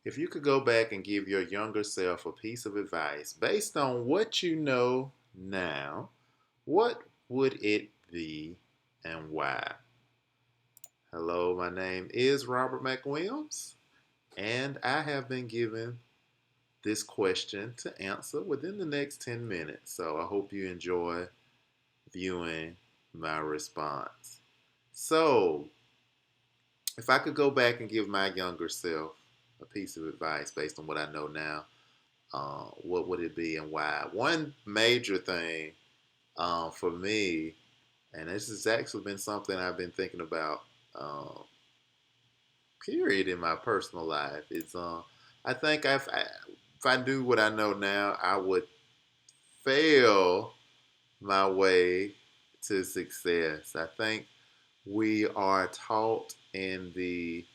If you could go back and give your younger self a piece of advice based on what you know now, what would it be and why? Hello, my name is Robert McWilliams, and I have been given this question to answer within the next 10 minutes. So I hope you enjoy viewing my response. So, if I could go back and give my younger self a piece of advice based on what I know now, what would it be and why? One major thing for me, and this has actually been something I've been thinking about, period, in my personal life, is I think if I knew what I know now, I would fail my way to success. I think we are taught in the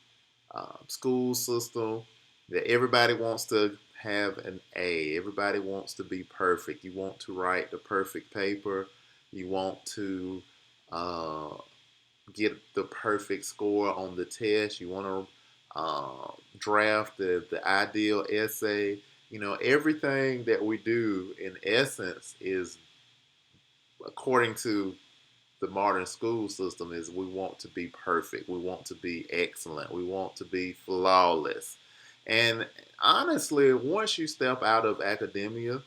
school system that everybody wants to have an A. Everybody wants to be perfect. You want to write the perfect paper. You want to uh, get the perfect score on the test. You want to draft the ideal essay. You know, everything that we do in essence is according to the modern school system is we want to be perfect. We want to be excellent. We want to be flawless. And honestly, once you step out of academia,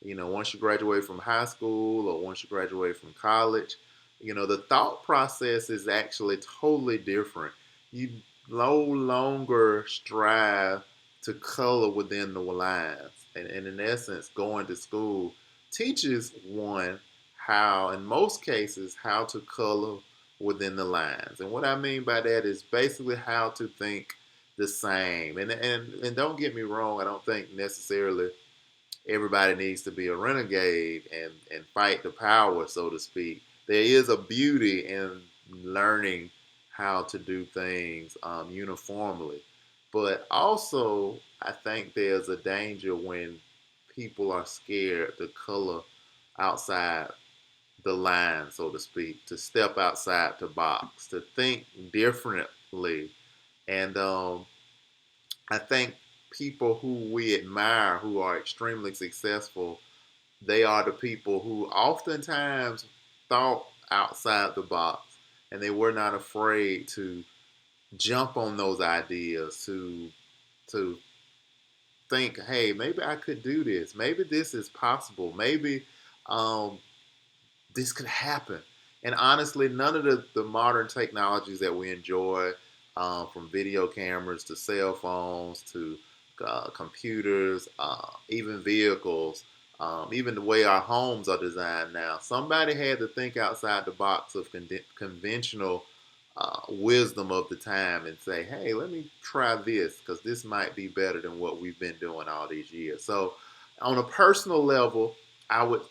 you know, once you graduate from high school or once you graduate from college, you know, the thought process is actually totally different. You no longer strive to color within the lines. And in essence, going to school teaches one how, in most cases, how to color within the lines. And what I mean by that is basically how to think the same. And don't get me wrong, I don't think necessarily everybody needs to be a renegade and fight the power, so to speak. There is a beauty in learning how to do things uniformly. But also, I think there's a danger when people are scared to color outside the line, so to speak, to step outside the box, to think differently. And I think people who we admire, who are extremely successful, they are the people who oftentimes thought outside the box and they were not afraid to jump on those ideas, to think, hey, maybe I could do this. Maybe this is possible. Maybe um, this could happen. And honestly, none of the modern technologies that we enjoy, from video cameras to cell phones to computers, even vehicles, even the way our homes are designed now, somebody had to think outside the box of conventional wisdom of the time and say, hey, let me try this because this might be better than what we've been doing all these years. So, on a personal level, I would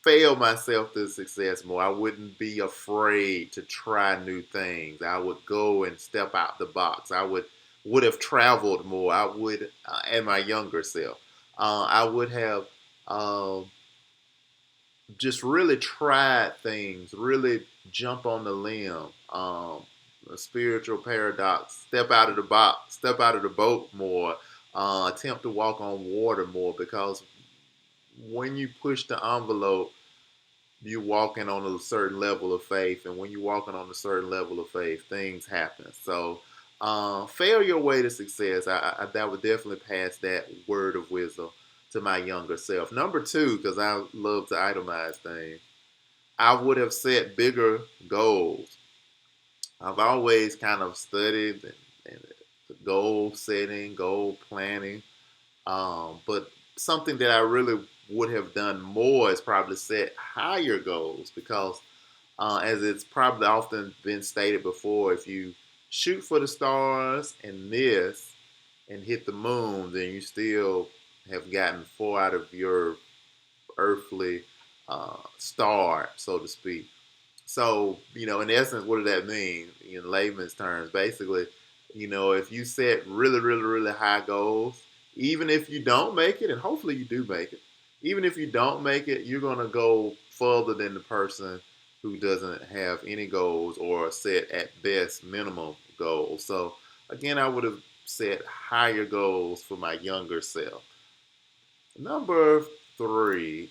fail myself to success more. I wouldn't be afraid to try new things. I would go and step out the box. I would have traveled more. I would, and my younger self, I would have um, just really tried things, really jump on the limb. A spiritual paradox: step out of the box, step out of the boat more. Attempt to walk on water more because when you push the envelope, you walking on a certain level of faith, and when you're walking on a certain level of faith, things happen. So, fail your way to success. That would definitely pass that word of wisdom to my younger self. Number two, because I love to itemize things, I would have set bigger goals. I've always kind of studied and goal setting, goal planning, but something that I really would have done more is probably set higher goals because, as it's probably often been stated before, if you shoot for the stars and miss and hit the moon, then you still have gotten four out of your earthly star, so to speak. So, you know, in essence, what does that mean in layman's terms? Basically, you know, if you set really, really, really high goals, even if you don't make it, and hopefully you do make it, even if you don't make it, you're going to go further than the person who doesn't have any goals or set at best minimum goals. So, again, I would have set higher goals for my younger self. Number three,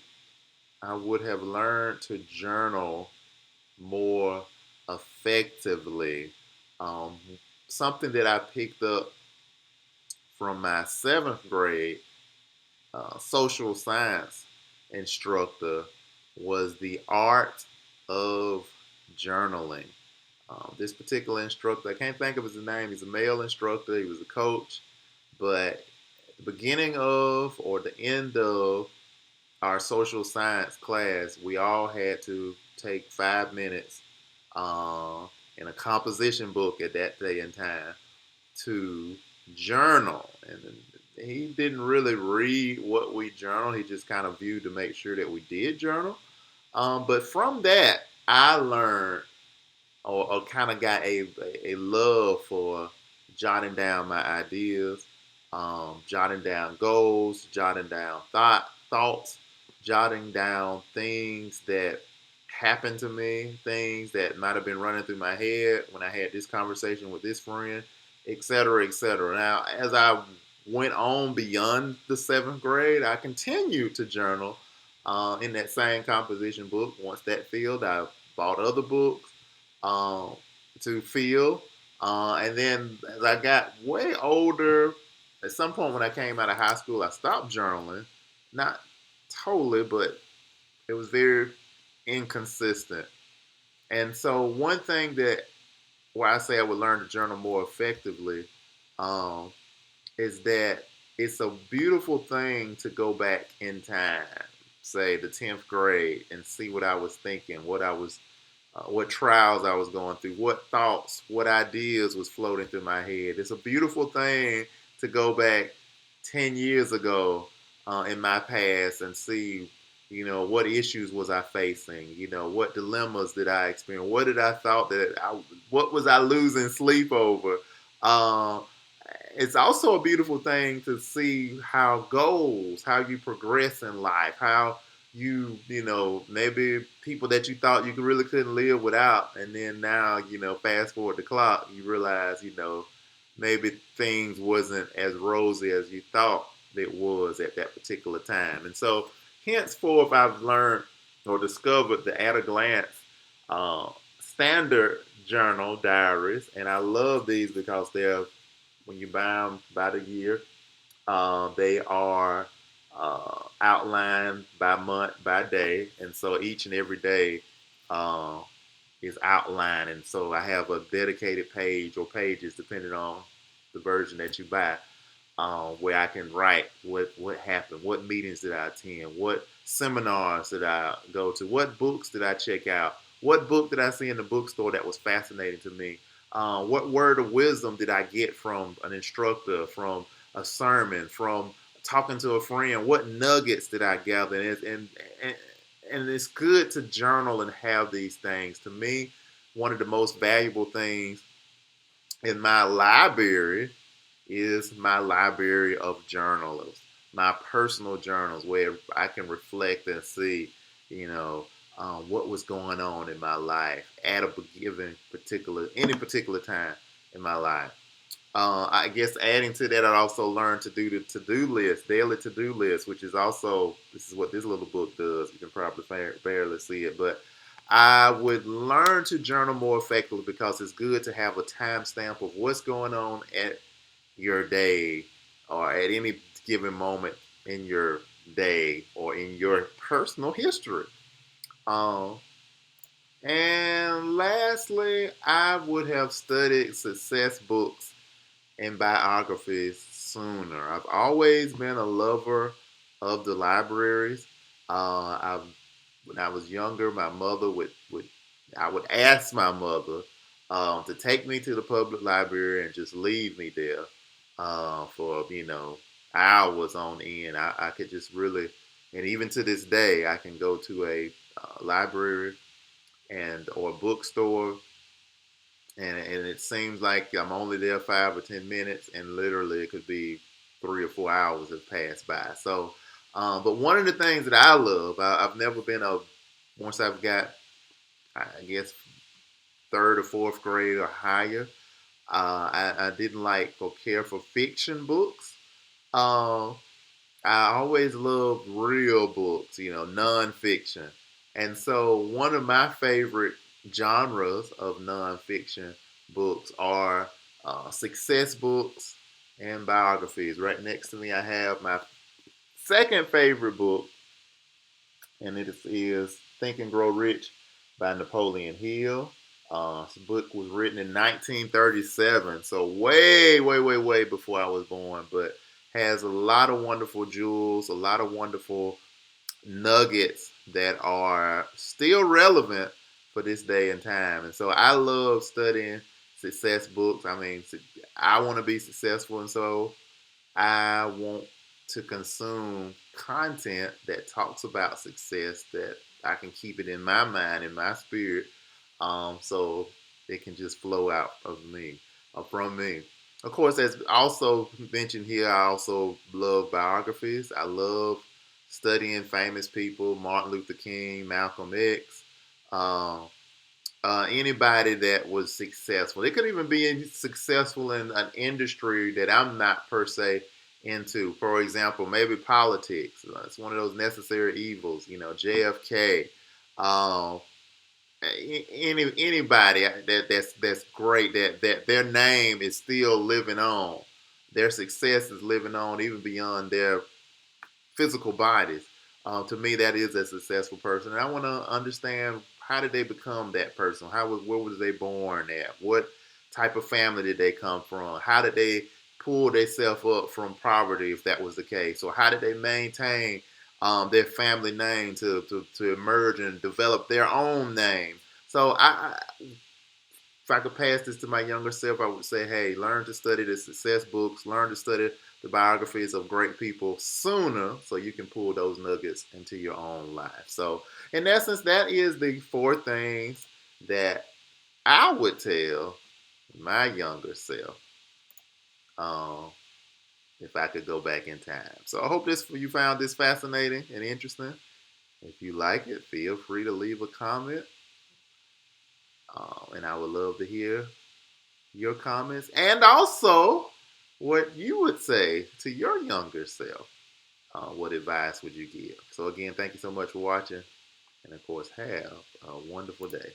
I would have learned to journal more effectively. Um, Something that I picked up from my seventh grade social science instructor was the art of journaling. This particular instructor, I can't think of his name. He's a male instructor. He was a coach, but at the beginning of or the end of our social science class, we all had to take 5 minutes uh, in a composition book at that day and time to journal. And he didn't really read what we journaled. He just kind of viewed to make sure that we did journal. But from that, I learned or kind of got a love for jotting down my ideas, jotting down goals, jotting down thoughts, jotting down things that happened to me, things that might have been running through my head when I had this conversation with this friend, et cetera, et cetera. Now, as I went on beyond the seventh grade, I continued to journal in that same composition book. Once that filled, I bought other books um, to fill. And then as I got way older, at some point when I came out of high school, I stopped journaling. Not totally, but it was very inconsistent. And so one thing that where I say I would learn to journal more effectively um, is that it's a beautiful thing to go back in time, say the 10th grade, and see what I was thinking, what trials I was going through, what thoughts, what ideas was floating through my head. It's a beautiful thing to go back 10 years ago in my past and see, what issues was I facing? What dilemmas did I experience? What did I thought what was I losing sleep over? Um, it's also a beautiful thing to see how goals, how you progress in life, how maybe people that you thought you really couldn't live without, and then now, fast forward the clock, you realize, maybe things wasn't as rosy as you thought it was at that particular time. And so, henceforth, I've learned or discovered the at a glance standard journal diaries, and I love these because they're when you buy them by the year, they are outlined by month, by day, and so each and every day uh, is outlined. And so I have a dedicated page or pages, depending on the version that you buy, where I can write what happened, what meetings did I attend, what seminars did I go to, what books did I check out, what book did I see in the bookstore that was fascinating to me, what word of wisdom did I get from an instructor, from a sermon, from talking to a friend, what nuggets did I gather, and it's good to journal and have these things. To me, one of the most valuable things in my library is my library of journals, my personal journals where I can reflect and see, you know, what was going on in my life at a given any particular time in my life. I guess adding to that, I also learned to do the to-do list, daily to-do list, which is also, this is what this little book does. You can probably barely see it, but I would learn to journal more effectively because it's good to have a timestamp of what's going on at your day or at any given moment in your day or in your personal history. Um, and lastly, I would have studied success books and biographies sooner. I've always been a lover of the libraries. When I was younger, my mother would I would ask my mother to take me to the public library and just leave me there for hours on end. I could just really, and even to this day, I can go to a library and or a bookstore and it seems like I'm only there 5 or 10 minutes, and literally it could be 3 or 4 hours have passed by. So, but one of the things that I love, I've never been once I've got, I guess, third or fourth grade or higher, I didn't like or care for fiction books. Uh, I always loved real books, nonfiction. And so one of my favorite genres of nonfiction books are success books and biographies. Right next to me, I have my second favorite book, and it is Think and Grow Rich by Napoleon Hill. This book was written in 1937, so way, way, way, way before I was born, but has a lot of wonderful jewels, a lot of wonderful nuggets that are still relevant for this day and time. And so I love studying success books. I mean, I want to be successful, and so I want to consume content that talks about success that I can keep it in my mind, in my spirit, so it can just flow out of me, from me. Of course, as also mentioned here, I also love biographies. I love studying famous people, Martin Luther King, Malcolm X, um, anybody that was successful. It could even be successful in an industry that I'm not per se into. For example, maybe politics. It's one of those necessary evils. JFK. Um, anybody that's great. That their name is still living on. Their success is living on even beyond their physical bodies. To me, that is a successful person, and I want to understand how did they become that person? Where was they born at? What type of family did they come from? How did they pull themselves up from poverty, if that was the case? Or how did they maintain their family name to emerge and develop their own name? So if I could pass this to my younger self, I would say, hey, learn to study the success books, learn to study the biographies of great people sooner so you can pull those nuggets into your own life. So, in essence, that is the four things that I would tell my younger self um, if I could go back in time. So, I hope you found this fascinating and interesting. If you like it, feel free to leave a comment, and I would love to hear your comments, and also what you would say to your younger self. What advice would you give? So, again, thank you so much for watching, and of course, have a wonderful day.